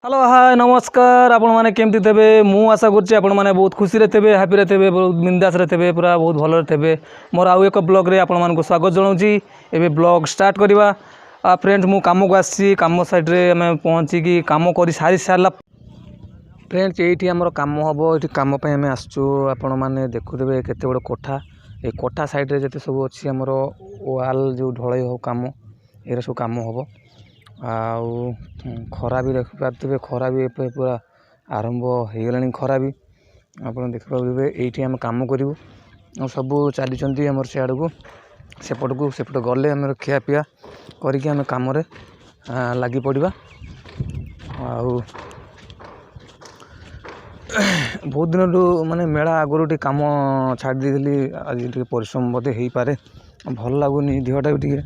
Hello hi नमस्कार आपण मैंने केमती थे मु आशा करुच्ची आपण मैंने बहुत खुशी थे हापी थे बहुत बिंदास थे पूरा बहुत भल थे मोर आउ एक ब्लॉग रे आपण मानक स्वागत जनाऊँगी एबे ब्लॉग स्टार्ट करवा फ्रेंड्स मु काम को आसी काम साइड रे आम पहुँचिकी काम कर सारी सारा फ्रेंड्स ये आमर कम हम ये कम आम आसचु आपण मैंने देखुवे केते बड़ कोठा ये कोठा साइड रे जते सब अच्छी आमर वाल जो ढलई हो कम ये सब कम हम आउ खरा भी देखिपे खरा भी पूरा आरंभ हो गला खरा भी आप देखिए ये आम कम करूँ सब चली आम सियाड़ को सेपट गले आम खियापिया करके आम कम लगी पड़ा आउ बहुत दिन माने मेला आगुरी कम छाड़ दी आज परिश्रम बोधे हो पारे भल लगुनि देहटा भी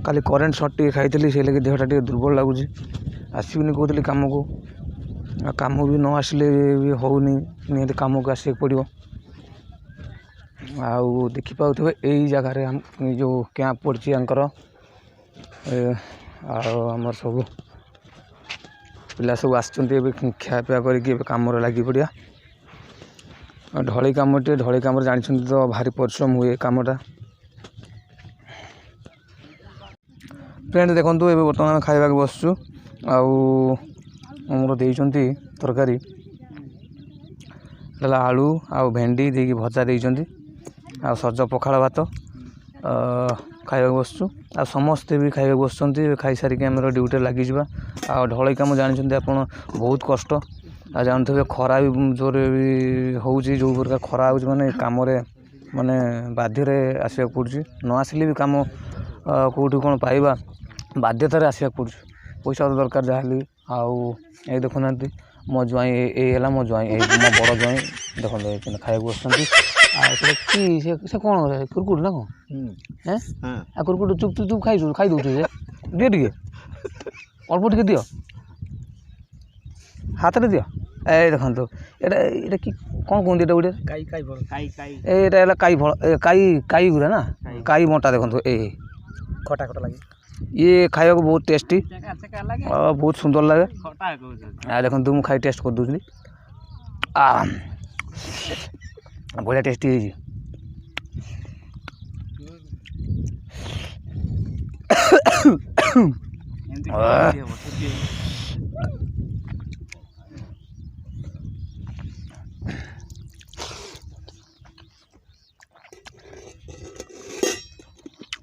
खाली करेन्ट सर्ट टे खाई से लगे देहटा टे दुर्बल लगुच आसबनी कहते कम को कम भी न आसिले भी होनी निहत कम को आस पड़ो आउ देखिपे यही जगार जो कैंप पड़ी आंकर आमर सब पिला सब आखिया करके कम लगी पड़ा ढलई कम ढलई कम जानी तो भारी परिश्रम हुए कमटा फ्रेंड देखो ये बर्तमान खाइबा बसचु आमर देती तरकारी आलू आउ भेंडी देकी भजा देती आ सज पखाड़ भात खाइबा बसचु आ समस्ते भी खाइबा बस खाई सारिक आम ड्यूटी लगी आ ढलई कम जानी आप बहुत कष्ट आ जानते खरा भी जोर भी हो जो प्रकार खरा हो माने कम माने बाध्य आसवा पड़ुची न आसिले भी कम कौटी कौन पाइबा बाध्यतार आसवा पड़ुछ पैसा तो दरकार जहाँ आउ ये देखुना मो ज्वाई ये मो ज्वाई मो बड़ ज्वाई देखो खाया बस कौन कुरकुट ना कौन है कुरकुट चुप चुप खाई दौ दिए टे अल्प टे दियो हाथ में दियो ए देखो ये कि कौन कहते ये गोटे काई गुरा ना काई मोटा देखो ए खटा खटा लगे ये खाया को बहुत टेस्टी बहुत सुंदर लगे आ देखो तुम खाई टेस्ट कर दूसरी बढ़िया टेस्टी है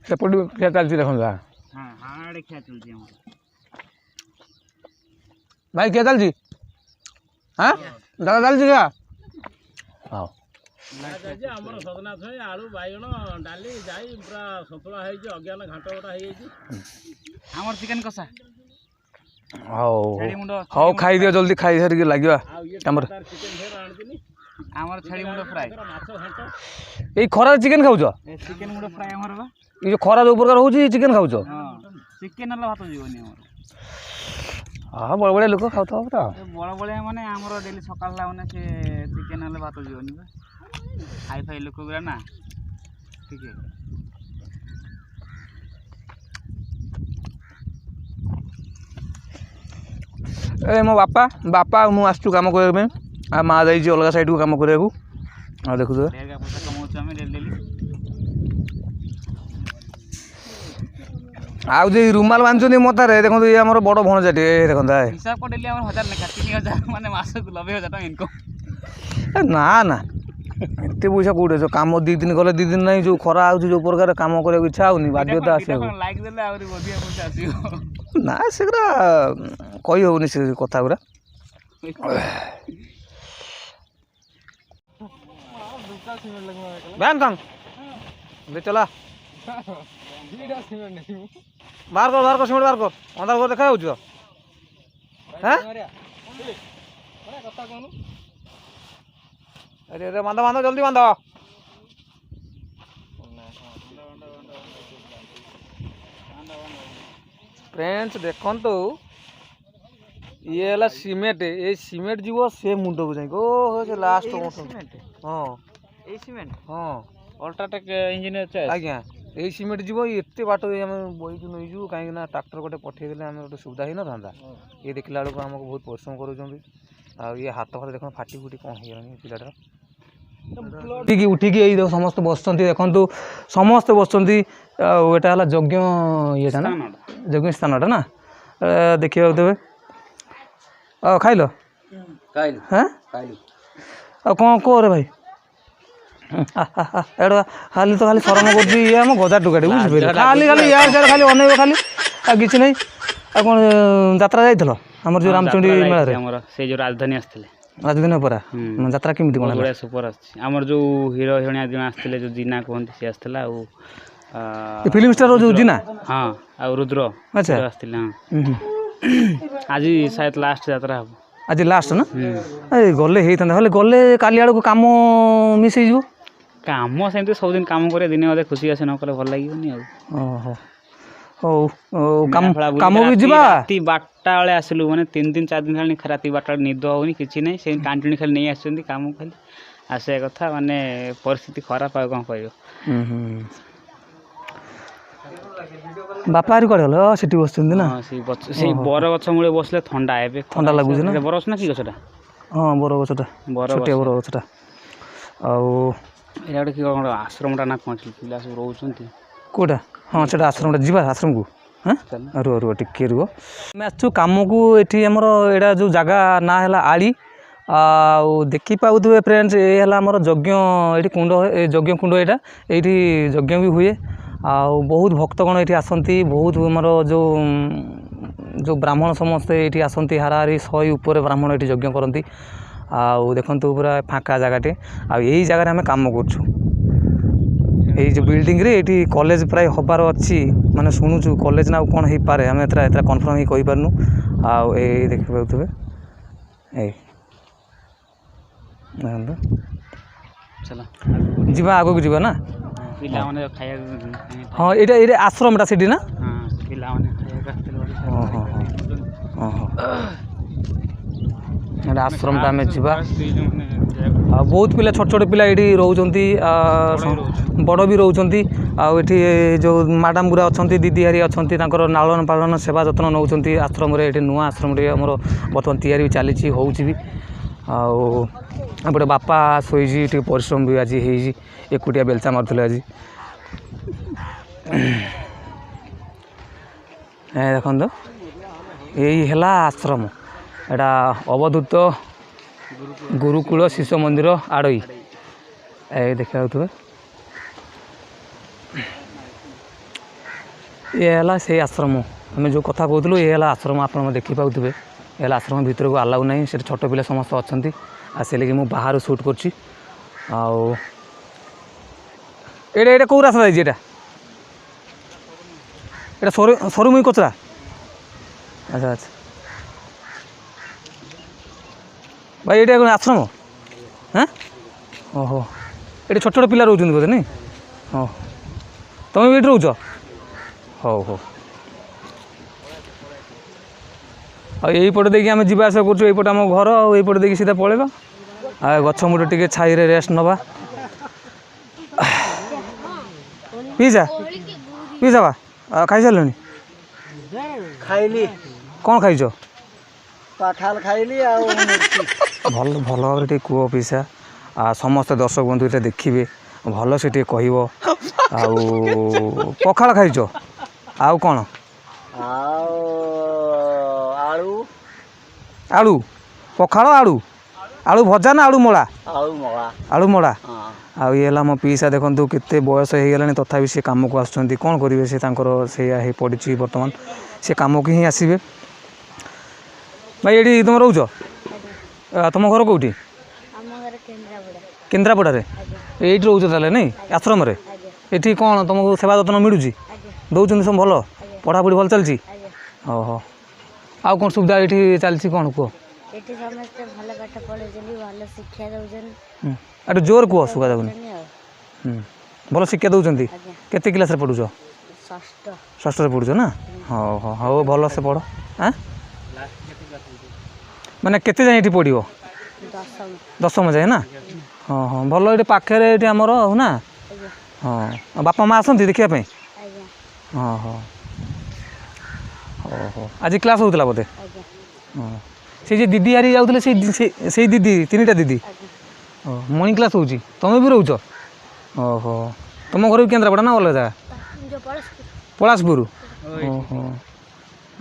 सेपट क्या चलती देखो भाई क्या चलती हाँ दादा चलती क्या हाँ सजना छुई आलू बैगण डाली जाई पूरा सतुला अज्ञान घाट गोटा हो चिकेन कषा हाँ खाई दियो जल्दी खाई सारिक लगे आमर छेली मुंड फ्राए ये खरा चिकेन खाऊ चिकेन मुंड फ्राए आमर ये जो खरा जो प्रकार होची चिकेन खाऊ चिकेन वाला भात जीवनी आमर हाँ बड़ बड़े लोक खाऊ तो बड़ बड़े माने आमर डेली सकाळ लाउने से चिकेन वाला भात जीवनी हाई फाई लोक गुरा ना ठीक है ए मो बापा बापा मु आसचु काम करबे आ माँ जाइए अलग साइड को कम करने को देखु आउ जे रुमाल बांधुनी मतारे देखो ये आमर बड़ भणजाटे देखो हिसाब को डेली हमर 1000 लेखा 3000 माने मासक 90000 टका इनकम ना ना एते पैसा कोडे जो काम 2 दिन गले 2 दिन नहीं जो खरा आउ जो प्रकार काम करे इच्छा होनी बाध्यता आसे लाइक देले आउरी बधिया पैसा आसीयो ना सेगरा कहि होनी से कथा गुरा बैन कम ले चला बाहर कर सिमेंट बाहर कर अंदर कर देखा हो हैं अरे अरे बांधो बांधो जल्दी बांधो फ्रेंड्स देखो तो ये है सीमेंट ये सीमेंट जीव से मुंड को जाए ओ से लास्ट हाँ ए सीमेंट हाँ अल्ट्राटेक इंजीनियर चाहिए आज्ञा এই সিমেন্ট ଯିବ ଏତେ ବାଟ ଆମେ ବୋହିକି ନେଇଯିବୁ କାହିଁକି ନା ଟ୍ରାକ୍ଟର ଗୋଟେ ପଠେଇଦେଲେ ଆମେ ଗୋଟେ ସୁବିଧା ହେଇନଥାନ୍ତା। ଇଏ ଦେଖିଲା ବେଳକୁ ଆମକୁ ବହୁତ ପରିଶ୍ରମ କରୁଛନ୍ତି। ଆଉ ଇଏ ହାତ ଫାତ ଦେଖ ଫାଟି ଫୁଟି କ'ଣ ହେଇଗଲାଣି ପିଲାଟାର। ଉଠିକି ଏଇ ସମସ୍ତେ ବସୁଛନ୍ତି ଦେଖନ୍ତୁ ସମସ୍ତେ ବସୁଛନ୍ତି। ଆଉ ଏଇଟା ହେଲା ଯଜ୍ଞ ଇଏଟା ନା ଯଜ୍ଞ ସ୍ଥାନଟା ନା ଦେଖିବାକୁ ଦେବେ। ଆଉ ଖାଇଲ ହଁ ଆଉ କ'ଣ କରେ ଭାଇ ଏଇଟା ଖାଲି ତ ଖାଲି ଶରମ କରୁଛି ଇଏ ଆମ ଗଜା ଟୁକାଟେ ବୁଝିପାରିଲେ ଖାଲି ଖାଲି ୟାର ସିଆଡ଼େ ଖାଲି ଅନେଇବ ଖାଲି ଆଉ କିଛି ନାହିଁ। ଆଉ କ'ଣ ଯାତ୍ରା ଯାଇଥିଲ ଆମର ଯେଉଁ ରାମଚଣ୍ଡୀ ମେଳାରେ ଆମର ସେଇ ଯେଉଁ ରାଜଧାନୀ ଆସିଥିଲେ ରାଜଧାନୀ ଅପେରା ଯାତ୍ରା କେମିତି କ'ଣ ବଢ଼ିଆ ସୁପର ଆସିଛି। ଆମର ଯେଉଁ ହିରୋ ହିରୋଇନିଆ ଯେଉଁ ଆସିଥିଲେ ଯେଉଁ ଜିନା କୁହନ୍ତି ସେ ଆସିଥିଲା ଆଉ ଫିଲ୍ମ ଷ୍ଟାର ଯେଉଁ ଜିନା ହଁ ଆଉ ରୁଦ୍ର ଆଚ୍ଛା ଆସିଥିଲେ ହଁ। ଆଜି ସାୟଦ ଲାଷ୍ଟ ଯାତ୍ରା ହବ ଆଜି ଲାଷ୍ଟ ନା ଏ ଗଲେ ହେଇଥାନ୍ତା ହେଲେ ଗଲେ କାଲି ଆଡ଼କୁ କାମ ମିସ୍ ହେଇଯିବ। କାମ ସେମିତି ସବୁଦିନ କାମ କରିବା ଦିନେ ଅଧେ ଖୁସି ଆସେ ନ କଲେ ଭଲ ଲାଗିବନି ଆଉ। ଓହୋ ହଉ କାମ ବି ଯିବା। ରାତି 12ଟା ବେଳେ ଆସିଲୁ ମାନେ 3 4 ଦିନ ହେଲାଣି ରାତି 12ଟା ବେଳେ ନିଦ ହେଉନି କିଛି ନାହିଁ ସେ କାଣ୍ଟିନ୍ ଖାଲି ନେଇ ଆସୁଛନ୍ତି କାମ ଖାଲି ଆସିବା କଥା ମାନେ ପରିସ୍ଥିତି ଖରାପ ଆଉ କ'ଣ କହିବ। ବାପା ହାରି କୁଆଡ଼େ ଗଲେ ସେଠି ବସୁଛନ୍ତି ନା ସେଇ ବର ଗଛ ମୂଳେ ବସିଲେ ଥଣ୍ଡା ଏବେ ଥଣ୍ଡା ଲାଗୁଛି ନା ବର ଗଛ ନା କି ଗଛଟା ହଁ ବର ଗଛଟା ଛୋଟିଆ ବର ଗଛଟା। ଆଉ ଏଇଟା ଗୋଟେ କି କ'ଣ ଆଶ୍ରମଟା ନା କ'ଣ ପିଲା ସବୁ ରହୁଛନ୍ତି କେଉଁଟା ହଁ ସେଇଟା ଆଶ୍ରମଟା ଯିବା ଆଶ୍ରମକୁ ହଁ ରୁହ ଟିକେ ରୁହ ଆମେ ଆସିଛୁ କାମକୁ। ଏଠି ଆମର ଏଇଟା ଯେଉଁ ଜାଗା ନାଁ ହେଲା ଆଳି। ଆଉ ଦେଖିପାରୁଥିବେ ଫ୍ରେଣ୍ଡସ୍ ଏ ହେଲା ଆମର ଯଜ୍ଞ ଏଇଠି କୁଣ୍ଡ ଯଜ୍ଞ କୁଣ୍ଡ ଏଇଟା ଏଇଠି ଯଜ୍ଞ ବି ହୁଏ। ଆଉ ବହୁତ ଭକ୍ତଗଣ ଏଠି ଆସନ୍ତି ବହୁତ ଆମର ଯେଉଁ ବ୍ରାହ୍ମଣ ସମସ୍ତେ ଏଇଠି ଆସନ୍ତି ହାରାହାରି 100 ଉପରେ ବ୍ରାହ୍ମଣ ଏଠି ଯଜ୍ଞ କରନ୍ତି। ଆଉ ଦେଖନ୍ତୁ ପୁରା ଫାଙ୍କା ଜାଗାଟେ ଆଉ ଏଇ ଜାଗାରେ ଆମେ କାମ କରୁଛୁ। ଏଇ ଯେଉଁ ବିଲ୍ଡିଂରେ ଏଇଠି କଲେଜ ପ୍ରାୟ ହେବାର ଅଛି ମାନେ ଶୁଣୁଛୁ କଲେଜ ନା ଆଉ କ'ଣ ହେଇପାରେ ଆମେ ଏତେ କନଫର୍ମ ହେଇ କହିପାରୁନୁ। ଆଉ ଏଇ ଦେଖିପାରୁଥିବେ ଏଇ ଦେଖନ୍ତୁ ଯିବା ଆଗକୁ ଯିବା ନା ପିଲାମାନେ ଖାଇବାକୁ ହଁ ଏଇଟା ଆଶ୍ରମଟା ସେଠି ନା ପିଲାମାନେ ଖାଇବାକୁ ଆସିଥିଲେ ଏଇଟା ଆଶ୍ରମଟା ଆମେ ଯିବା। ଆଉ ବହୁତ ପିଲା ଛୋଟ ଛୋଟ ପିଲା ଏଇଠି ରହୁଛନ୍ତି ବଡ଼ ବି ରହୁଛନ୍ତି। ଆଉ ଏଠି ଯେଉଁ ମ୍ୟାଡ଼ାମ୍ ଗୁଡ଼ା ଅଛନ୍ତି ଦିଦି ହାରି ଅଛନ୍ତି ତାଙ୍କର ଲାଳନ ପାଳନ ସେବା ଯତ୍ନ ନେଉଛନ୍ତି ଆଶ୍ରମରେ। ଏଠି ନୂଆ ଆଶ୍ରମଟେ ଆମର ବର୍ତ୍ତମାନ ତିଆରି ବି ଚାଲିଛି ହେଉଛି ବି। ଆଉ ଏପଟେ ବାପା ଶୋଇଛି ଟିକେ ପରିଶ୍ରମ ବି ଆଜି ହେଇଛି ଏକୁଟିଆ ବେଲଚା ମାରୁଥିଲେ ଆଜି। ଦେଖନ୍ତୁ ଏଇ ହେଲା ଆଶ୍ରମ ଏଇଟା ଅବଧୂତ ଗୁରୁକୁଳ ଶିଶୁ ମନ୍ଦିର ଆଡ଼ଇ ଏ ଦେଖିପାରୁଥିବେ। ଇଏ ହେଲା ସେଇ ଆଶ୍ରମ ଆମେ ଯେଉଁ କଥା କହୁଥିଲୁ ଇଏ ହେଲା ଆଶ୍ରମ ଆପଣ ଦେଖିପାରୁଥିବେ। ଏ ହେଲା ଆଶ୍ରମ ଭିତରକୁ ଆଲାଉ ନାହିଁ ସେଠି ଛୋଟ ପିଲା ସମସ୍ତେ ଅଛନ୍ତି ଆଉ ସେ ଲାଗି ମୁଁ ବାହାରୁ ସୁଟ୍ କରୁଛି। ଆଉ ଏଇଟା କେଉଁ ରାସ୍ତା ଯାଇଛି ଏଇଟା ସରୁମୁଇ କଚରା ଆଚ୍ଛା ଆଚ୍ଛା ଭାଇ ଏଇଟା କ'ଣ ଆଶ୍ରମ ହଁ ଓହୋ ଏଠି ଛୋଟ ଛୋଟ ପିଲା ରହୁଛନ୍ତି ବୋଧେ ନାଇଁ ହଁ ତୁମେ ବି ଏଇଠି ରହୁଛ ହଉ ଆଉ ଏଇପଟେ ଦେଇକି ଆମେ ଯିବା ଆସିବା କରୁଛୁ ଏଇପଟେ ଆମ ଘର ଆଉ ଏଇପଟେ ଦେଇକି ସିଧା ପଳେଇବା ଆଉ ଗଛ ମୂଳ ଟିକେ ଛାଇରେ ରେଷ୍ଟ ନେବା। ପିଇସା ବା ଆଉ ଖାଇସାରିଲଣି ଖାଇଲି କ'ଣ ଖାଇଛ କାঁଠାল ଖାଇଲି ଆଉ ଭଲ ଭାବରେ ଟିକେ କୁହ ପିଇସା ଆଉ ସମସ୍ତେ ଦର୍ଶକ ବନ୍ଧୁ ଏଇଟା ଦେଖିବେ ଭଲ ସେ ଟିକେ କହିବ। ଆଉ ପଖାଳ ଖାଇଛ ଆଉ କ'ଣ ଆଉ ଆଳୁ ଆଳୁ ପଖାଳ ଆଳୁ ଭଜା ନା ଆଳୁ ମଳା ଆଳୁ ମଳା। ଆଉ ଇଏ ହେଲା ମୋ ପିଇସା ଦେଖନ୍ତୁ କେତେ ବୟସ ହେଇଗଲାଣି ତଥାପି ସେ କାମକୁ ଆସୁଛନ୍ତି କ'ଣ କରିବେ ସେ ତାଙ୍କର ସେଇଆ ହେଇ ପଡ଼ିଛି ବର୍ତ୍ତମାନ ସେ କାମକୁ ହିଁ ଆସିବେ। ଭାଇ ଏଇଠି ତୁମେ ରହୁଛ ତୁମ ଘର କେଉଁଠି କେନ୍ଦ୍ରାପଡ଼ାରେ ଏଇଠି ରହୁଛ ତାହେଲେ ନାଇଁ ଆଶ୍ରମରେ ଏଠି କ'ଣ ତୁମକୁ ସେବା ଯତ୍ନ ମିଳୁଛି ଦେଉଛନ୍ତି ସବୁ ଭଲ ପଢ଼ାପଢ଼ି ଭଲ ଚାଲିଛି ଓହୋ ଆଉ କ'ଣ ସୁବିଧା ଏଇଠି ଚାଲିଛି କ'ଣ କୁହ ଏଠି ସମସ୍ତେ ଭଲ ପାଠ ପଢ଼ୁଛନ୍ତି ଭଲ ଶିକ୍ଷା ଦେଉଛନ୍ତି ଏଠୁ ଜୋର କୁହ ସୁବିଧା ଦେଉନି ଭଲ ଶିକ୍ଷା ଦେଉଛନ୍ତି କେତେ କ୍ଲାସ୍ରେ ପଢ଼ୁଛ ଷଷ୍ଠରେ ପଢ଼ୁଛ ନା ହଉ ଭଲସେ ପଢ଼ ମାନେ କେତେ ଯାଏଁ ଏଠି ପଢ଼ିବ ଦଶମ ଯାଏଁ ନା ହଁ ଭଲ ଏଠି ପାଖରେ ଏଠି ଆମର ହଉ ନା ହଁ ବାପା ମା ଆସନ୍ତି ଦେଖିବା ପାଇଁ ଆଜ୍ଞା ହଁ ହଁ ଓହୋ ଆଜି କ୍ଲାସ୍ ହେଉଥିଲା ବୋଧେ ଆଜ୍ଞା ହଁ ସେ ଯେ ଦିଦି ହାରି ଯାଉଥିଲେ ସେଇ ଦିଦି ତିନିଟା ଦିଦି ଆଜ୍ଞା ମର୍ଣ୍ଣିଂ କ୍ଲାସ୍ ହେଉଛି ତୁମେ ବି ରହୁଛ ଓହୋ ତୁମ ଘର ବି କେନ୍ଦ୍ରାପଡ଼ା ନା ଅଲଗା ଜାଗା ଯେଉଁ ପଳସ୍ପୁର ପଳାଶପୁର ଓହୋ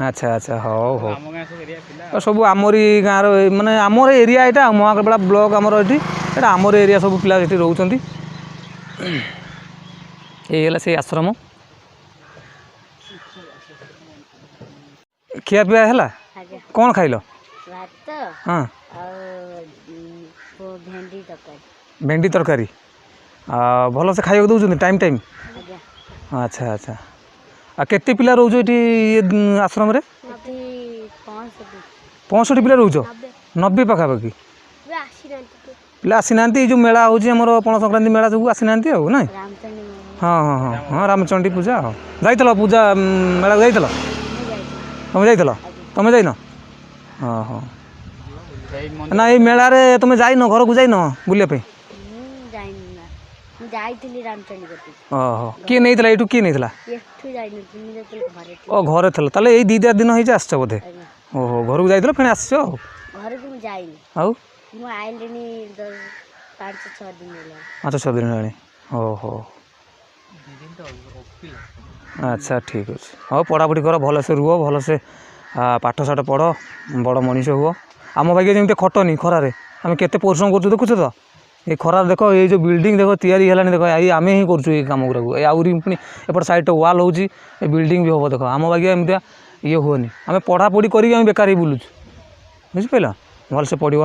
ଆଚ୍ଛା ଆଚ୍ଛା ହଉ ହଉ ଆମ ଗାଁ ସବୁ ଏରିଆ ପିଲା ତ ସବୁ ଆମରି ଗାଁର ମାନେ ଆମର ଏରିଆ ଏଇଟା ମହାକାଳପଡ଼ା ବ୍ଲକ୍ ଆମର ଏଠି ଏଇଟା ଆମର ଏରିଆ ସବୁ ପିଲା ଏଠି ରହୁଛନ୍ତି ଏଇ ହେଲା ସେଇ ଆଶ୍ରମ ଖିଆପିଆ ହେଲା ଆଜ୍ଞା କ'ଣ ଖାଇଲ ଭାତ ହଁ ଆଉ ଭେଣ୍ଡି ତରକାରୀ ଭେଣ୍ଡି ତରକାରୀ ଭଲସେ ଖାଇବାକୁ ଦେଉଛନ୍ତି ଟାଇମ୍ ଟାଇମ୍ ଆଜ୍ଞା ଆଚ୍ଛା ଆଚ୍ଛା ଆଉ କେତେ ପିଲା ରହୁଛ ଏଠି ଆଶ୍ରମରେ ଏଠି 65 ପିଲା ରହୁଛ 90 ପାଖାପାଖି ଏବେ ଆସିନାହାନ୍ତି ପିଲା ଆସିନାହାନ୍ତି ଏଇ ଯେଉଁ ମେଳା ହେଉଛି ଆମର ପଣା ସଂକ୍ରାନ୍ତି ମେଳା ସବୁ ଆସିନାହାନ୍ତି ଆଉ ନାଇଁ ରାମଚଣ୍ଡୀ ହଁ ହଁ ହଁ ହଁ ରାମଚଣ୍ଡୀ ପୂଜା ହଁ ଯାଇଥିଲ ପୂଜା ମେଳାକୁ ଯାଇଥିଲ ମୁଁ ଯାଇଛି ତୁମେ ଯାଇଥିଲ ତୁମେ ଯାଇନ ହଁ ହଁ ସେଇ ନା ଏଇ ମେଳାରେ ତୁମେ ଯାଇନ ଘରକୁ ଯାଇନ ବୁଲିବା ପାଇଁ ମୁଁ ଯାଇନି ନା ମୁଁ ଯାଇଥିଲି ରାମଚଣ୍ଡୀ କତିକି ଓହୋ କିଏ ନେଇଥିଲା ଏଇଠୁ କିଏ ନେଇଥିଲା ଏଠୁ ଯାଇନଥିଲି ମୁଁ ଯେତେବେଳେ ଘରେ ଥିଲି ଓ ଘରେ ଥିଲ ତାହେଲେ ଏଇ 2-4 ଦିନ ହେଇଛି ଆସିଛ ବୋଧେ ଆଜ୍ଞା ଓହୋ ଘରକୁ ଯାଇଥିଲ ଫେଣି ଆସିଛ ଆଉ ଘରକୁ ମୁଁ ଯାଇନି ଆଉ ମୁଁ ଆଇଲିଣି 5-6 ଦିନ ହେଲା 5-6 ଦିନ ହେଲାଣି ଓହୋ ଆଚ୍ଛା ଠିକ୍ ଅଛି ହଉ ପଢ଼ାପଢ଼ି କର ଭଲସେ ରୁହ ଭଲସେ ପାଠଶାଠ ପଢ଼ ବଡ଼ ମଣିଷ ହୁଅ ଆମ ବାଗିଆ ଯେମିତି ଖଟନି ଖରାରେ ଆମେ କେତେ ପରିଶ୍ରମ କରୁଛୁ ଦେଖୁଛ ତ ଏଇ ଖରାରେ ଦେଖ ଏଇ ଯେଉଁ ବିଲ୍ଡିଂ ଦେଖ ତିଆରି ହେଲାଣି ଦେଖ ଏଇ ଆମେ ହିଁ କରୁଛୁ ଏଇ କାମ ଗୁଡ଼ାକୁ ଏଇ ଆହୁରି ପୁଣି ଏପଟେ ସାଇଡ଼୍ରେ ୱାଲ୍ ହେଉଛି ଏ ବିଲ୍ଡିଂ ବି ହେବ ଦେଖ ଆମ ବାଗିଆ ଏମିତିଆ ଇଏ ହୁଅନି ଆମେ ପଢ଼ାପଢ଼ି କରିକି ଆମେ ବେକାର ହେଇ ବୁଲୁଛୁ ବୁଝିପାରିଲ ଭଲସେ ପଢ଼ିବ